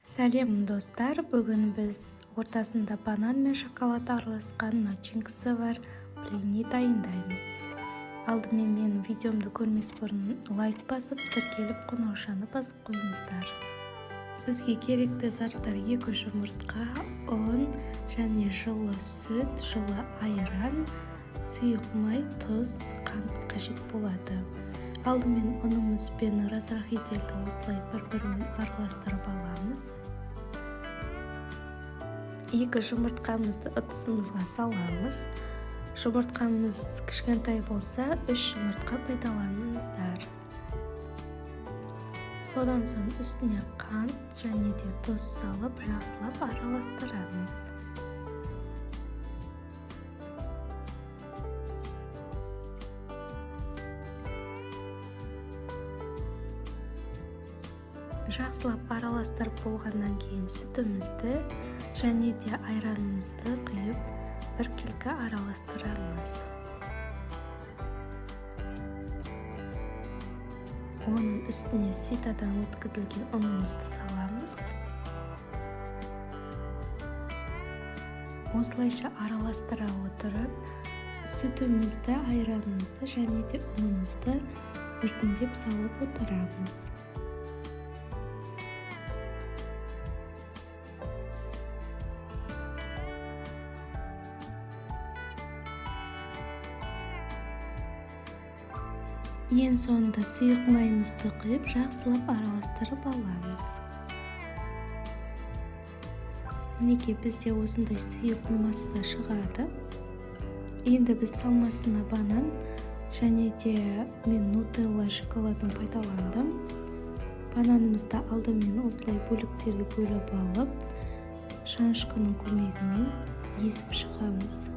Сәлем достар, бүгін біз ортасында банан мен шоколад араласқан начинкасы бар блини дайындаймыз. Алдымен менің видеомды көрмес бұрын лайк басып, тіркеліп қоңыраушаны басып қойыңыздар. Бізге керекті заттар 2 жұмыртқа, ұн және жылы сүт, жылы айран, сұйық май, тұз, қант қажет болады. Алдымен ұнымыз бен разрахительді осылай бір-бірімен араластырып аламыз. 2 жұмыртқамызды ыдысымызға саламыз. Жұмыртқамыз кішкентай болса, 3 жұмыртқа пайдаланыңыздар. Содан соң үстіне қант және де тұз салып, жақсылап араластырамыз. Жақсылап араластырып болғаннан кейін сүтімізді және де айранымызды құйып біркелкі араластырамыз. Оның үстіне ситадан өткізілген ұнымызды саламыз. Осылайша араластыра отырып, сүтімізді, айранымызды және де ұнымызды біртіндеп салып отырамыз. Ең соңында сұйық майымызды құйып, жақсылап араластырып аламыз. Неге бізде осындай сұйық масса шығады. Енді біз салмасына банан және де мен нутелла шоколадын пайдаландым. Бананымызды алдымен осылай бөліктерге бөліп алып, шанышқының көмегімен езіп шығамыз.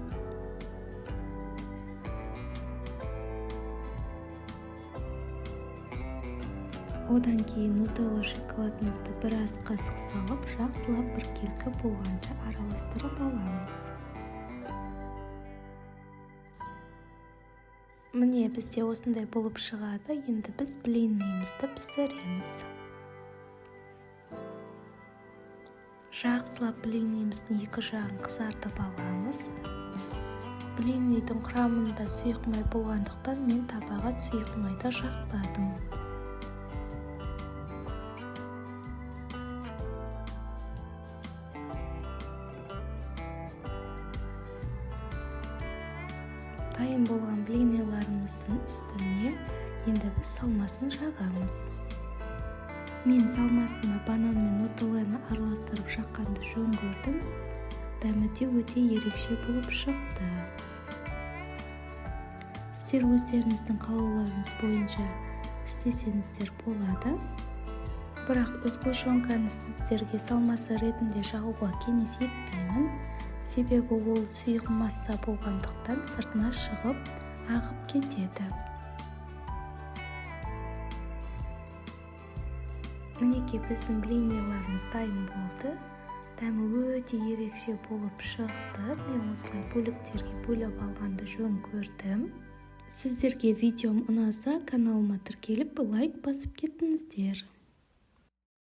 Одан кейін нутелла шоколадымызды біраз қасық салып, жақсылап біркелкі болғанша араластырып аламыз. Міне бізде осындай болып шығады. Енді біз блинімізді пісіреміз. Жақсылап блиніміздің 2 жағын қызартып аламыз. Блиннің құрамында сұйық май болғандықтан мен табаға сұйық майды жақпадым. Дайын болған блиниларымыздың үстіне енді біз салмасын жағамыз. Мен салмасына банан мен нутелланы араластырып жаққанды жөн көрдім. Дәмі де өте ерекше болып шықты. Сіздер өздеріңіздің қалауларыңыз бойынша істесеңіздер болады. Бірақ өткөшонканы сіздерге салмасы ретінде жағуға кеңес етпеймін. Себебі ол сұйық масса болғандықтан сыртына шығып, ағып кетеді. Мінеке біздің блиниларымыз дайын болды. Дәмі өте ерекше болып шықты. Мен осылай бөліктерге бөліп алғанды жөн көрдім. Сіздерге видеом ұнаса, каналыма тіркеліп лайк басып кетіңіздер.